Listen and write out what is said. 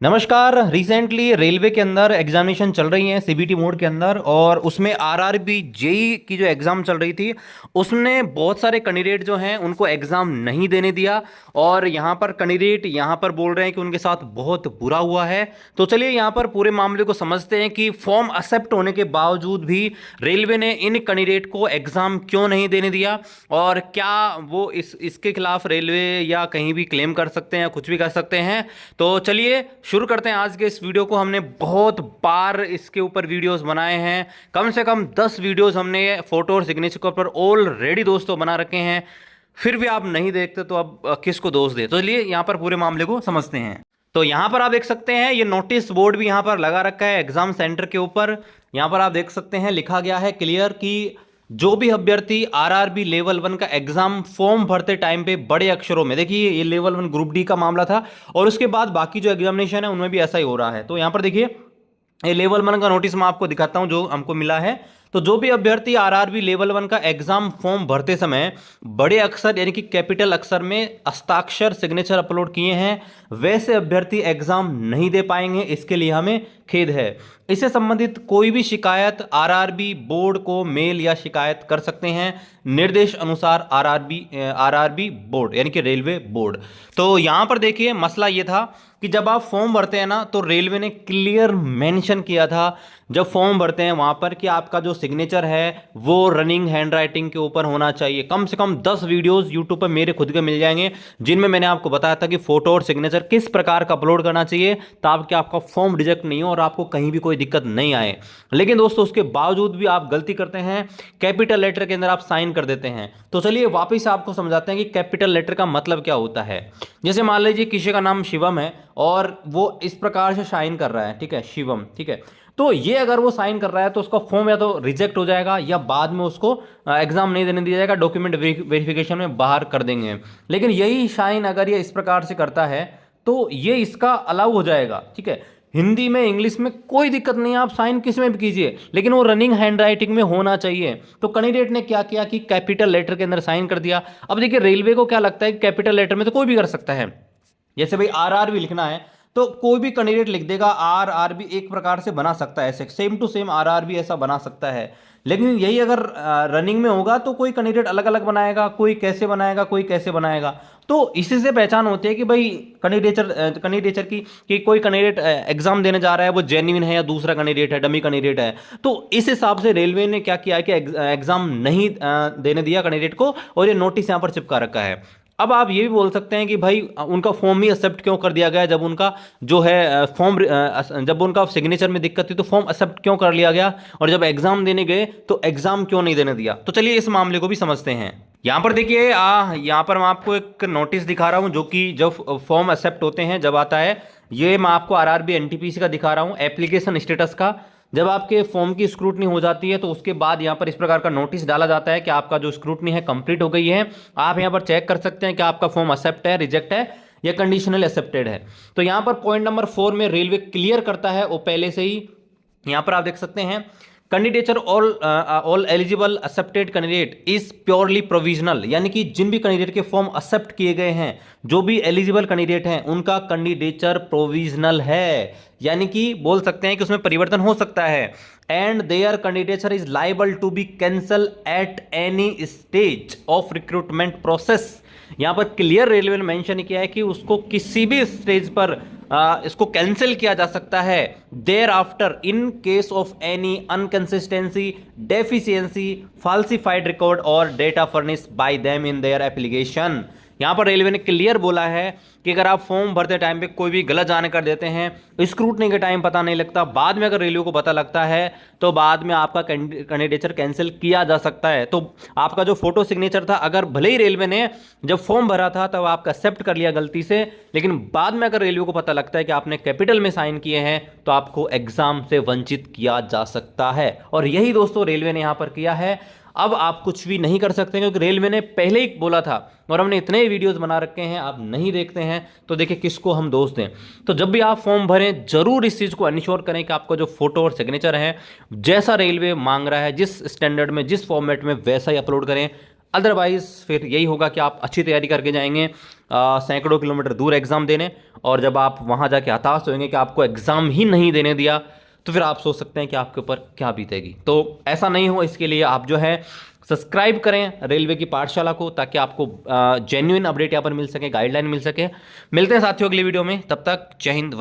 नमस्कार। Recently railway के अंदर एग्जामिनेशन चल रही है सीबीटी मोड के अंदर, और उसमें आरआरबी जेई की जो एग्ज़ाम चल रही थी उसमें बहुत सारे कैंडिडेट जो हैं उनको एग्ज़ाम नहीं देने दिया। और यहाँ पर कैंडिडेट यहाँ पर बोल रहे हैं कि उनके साथ बहुत बुरा हुआ है। तो चलिए यहाँ पर पूरे मामले को समझते हैं कि फॉर्म एक्सेप्ट होने के बावजूद भी रेलवे ने इन कैंडिडेट को एग्ज़ाम क्यों नहीं देने दिया, और क्या वो इसके खिलाफ रेलवे या कहीं भी क्लेम कर सकते हैं या कुछ भी कर सकते हैं। तो चलिए शुरू करते हैं आज के इस वीडियो को। हमने बहुत बार इसके ऊपर वीडियोस बनाए हैं, कम से कम 10 वीडियोस हमने फोटो और सिग्नेचर के ऊपर ऑलरेडी दोस्तों बना रखे हैं, फिर भी आप नहीं देखते तो अब किसको दोष दे। तो चलिए यहाँ पर पूरे मामले को समझते हैं। तो यहाँ पर आप देख सकते हैं ये नोटिस बोर्ड भी यहाँ पर लगा रखा है एग्जाम सेंटर के ऊपर। यहाँ पर आप देख सकते हैं लिखा गया है क्लियर कि जो भी अभ्यर्थी आरआरबी लेवल 1 का एग्जाम फॉर्म भरते टाइम पे बड़े अक्षरों में, देखिए ये लेवल 1 ग्रुप डी का मामला था और उसके बाद बाकी जो एग्जामिनेशन है उनमें भी ऐसा ही हो रहा है। तो यहां पर देखिए ये लेवल 1 का नोटिस मैं आपको दिखाता हूं जो हमको मिला है। तो जो भी अभ्यर्थी आरआरबी लेवल 1 का एग्जाम फॉर्म भरते समय बड़े अक्षर यानी कि कैपिटल अक्षर में हस्ताक्षर सिग्नेचर अपलोड किए हैं, वैसे अभ्यर्थी एग्जाम नहीं दे पाएंगे। इसके लिए हमें खेद है। इससे संबंधित कोई भी शिकायत आरआरबी बोर्ड को मेल या शिकायत कर सकते हैं निर्देश अनुसार आरआरबी बोर्ड यानी कि रेलवे बोर्ड। तो यहां पर देखिए मसला ये था कि जब आप फॉर्म भरते हैं ना तो रेलवे ने क्लियर मेंशन किया था जब फॉर्म भरते हैं वहां पर कि आपका जो सिग्नेचर है वो रनिंग हैंडराइटिंग के ऊपर होना चाहिए। कम से कम 10 वीडियोस यूट्यूब पर मेरे खुद के मिल जाएंगे जिनमें मैंने आपको बताया था कि फोटो और सिग्नेचर किस प्रकार का अपलोड करना चाहिए ताकि आपका फॉर्म रिजेक्ट नहीं हो और आपको कहीं भी कोई दिक्कत नहीं आए। लेकिन दोस्तों उसके बावजूद भी आप गलती करते हैं, कैपिटल लेटर के अंदर आप साइन कर देते हैं। तो चलिए वापिस आपको समझाते हैं कि कैपिटल लेटर का मतलब क्या होता है। जैसे मान लीजिए किसी का नाम शिवम है और वो इस प्रकार से साइन कर रहा है, ठीक है, शिवम, ठीक है। तो ये अगर वो साइन कर रहा है तो उसका फॉर्म या तो रिजेक्ट हो जाएगा या बाद में उसको एग्जाम नहीं देने दिया जाएगा, डॉक्यूमेंट वेरिफिकेशन में बाहर कर देंगे। लेकिन यही साइन अगर ये इस प्रकार से करता है तो ये इसका अलाउ हो जाएगा, ठीक है। हिंदी में इंग्लिश में कोई दिक्कत नहीं है, आप साइन किस में भी कीजिए, लेकिन वो रनिंग हैंडराइटिंग में होना चाहिए। तो कैंडिडेट ने क्या किया कि कैपिटल लेटर के अंदर साइन कर दिया। अब देखिए रेलवे को क्या लगता है कि कैपिटल लेटर में तो कोई भी कर सकता है। जैसे भाई आरआरबी लिखना है तो कोई भी कैंडिडेट लिख देगा, आरआरबी एक प्रकार से बना सकता है, ऐसे सेम टू सेम आरआरबी ऐसा बना सकता है। लेकिन यही अगर रनिंग में होगा तो कोई कैंडिडेट अलग अलग बनाएगा, कोई कैसे बनाएगा, कोई कैसे बनाएगा। तो इसी से पहचान होती है कि भाई कैंडिडेचर की कि कोई कैंडिडेट एग्जाम देने जा रहा है वो जेन्युइन है या दूसरा कैंडिडेट है डमी कैंडिडेट है। तो इस हिसाब से रेलवे ने क्या किया है कि एग्जाम नहीं देने दिया कैंडिडेट को और ये नोटिस यहाँ पर चिपका रखा है। अब आप ये भी बोल सकते हैं कि भाई उनका फॉर्म ही एक्सेप्ट क्यों कर दिया गया, जब उनका जो है फॉर्म जब उनका सिग्नेचर में दिक्कत थी तो फॉर्म एक्सेप्ट क्यों कर लिया गया, और जब एग्जाम देने गए तो एग्जाम क्यों नहीं देने दिया। तो चलिए इस मामले को भी समझते हैं। यहाँ पर देखिए यहाँ पर मैं आपको एक नोटिस दिखा रहा हूँ जो कि जब फॉर्म एक्सेप्ट होते हैं जब आता है, ये मैं आपको आरआरबी एनटीपीसी का दिखा रहा हूँ एप्लीकेशन स्टेटस का। जब आपके फॉर्म की स्क्रूटनी हो जाती है तो उसके बाद यहाँ पर इस प्रकार का नोटिस डाला जाता है कि आपका जो स्क्रूटनी है कंप्लीट हो गई है। आप यहाँ पर चेक कर सकते हैं कि आपका फॉर्म एक्सेप्ट है, रिजेक्ट है या कंडीशनल एक्सेप्टेड है। तो यहाँ पर पॉइंट नंबर 4 में रेलवे क्लियर करता है वो पहले से ही। यहाँ पर आप देख सकते हैं candidature all eligible accepted candidate is purely provisional, यानी कि जिन भी कैंडिडेट के फॉर्म एक्सेप्ट किए गए हैं, जो भी एलिजिबल कैंडिडेट हैं उनका कैंडिडेचर प्रोविजनल है, यानी कि बोल सकते हैं कि उसमें परिवर्तन हो सकता है। And their candidature is liable to be cancel at any stage of recruitment process. यहां पर क्लियर रेलवे ने मेंशन किया है कि उसको किसी भी स्टेज पर इसको कैंसिल किया जा सकता है thereafter in case of any inconsistency, deficiency, falsified record और data furnish by them in their application. यहां पर रेलवे ने क्लियर बोला है कि अगर आप फॉर्म भरते टाइम पे कोई भी गलत जानकारी कर देते हैं, स्क्रूटनी के टाइम पता नहीं लगता, बाद में अगर रेलवे को पता लगता है तो बाद में आपका कैंडिडेचर कैंसिल किया जा सकता है। तो आपका जो फोटो सिग्नेचर था, अगर भले ही रेलवे ने जब फॉर्म भरा था तब आपका एक्सेप्ट कर लिया गलती से, लेकिन बाद में अगर रेलवे को पता लगता है कि आपने कैपिटल में साइन किए हैं तो आपको एग्जाम से वंचित किया जा सकता है। और यही दोस्तों रेलवे ने यहां पर किया है। अब आप कुछ भी नहीं कर सकते क्योंकि रेलवे ने पहले ही बोला था और हमने इतने वीडियोस बना रखे हैं, आप नहीं देखते हैं तो देखिए किसको हम दोष दें। तो जब भी आप फॉर्म भरें जरूर इस चीज़ को इंश्योर करें कि आपका जो फोटो और सिग्नेचर है जैसा रेलवे मांग रहा है, जिस स्टैंडर्ड में जिस फॉर्मेट में, वैसा ही अपलोड करें। अदरवाइज फिर यही होगा कि आप अच्छी तैयारी करके जाएंगे सैकड़ों किलोमीटर दूर एग्जाम देने, और जब आप वहां जाके हताश होंगे कि आपको एग्जाम ही नहीं देने दिया, तो फिर आप सोच सकते हैं कि आपके ऊपर क्या बीतेगी। तो ऐसा नहीं हो, इसके लिए आप जो है सब्सक्राइब करें रेलवे की पाठशाला को, ताकि आपको जेन्युइन अपडेट यहाँ पर मिल सके, गाइडलाइन मिल सके। मिलते हैं साथियों अगली वीडियो में, तब तक जय हिंद।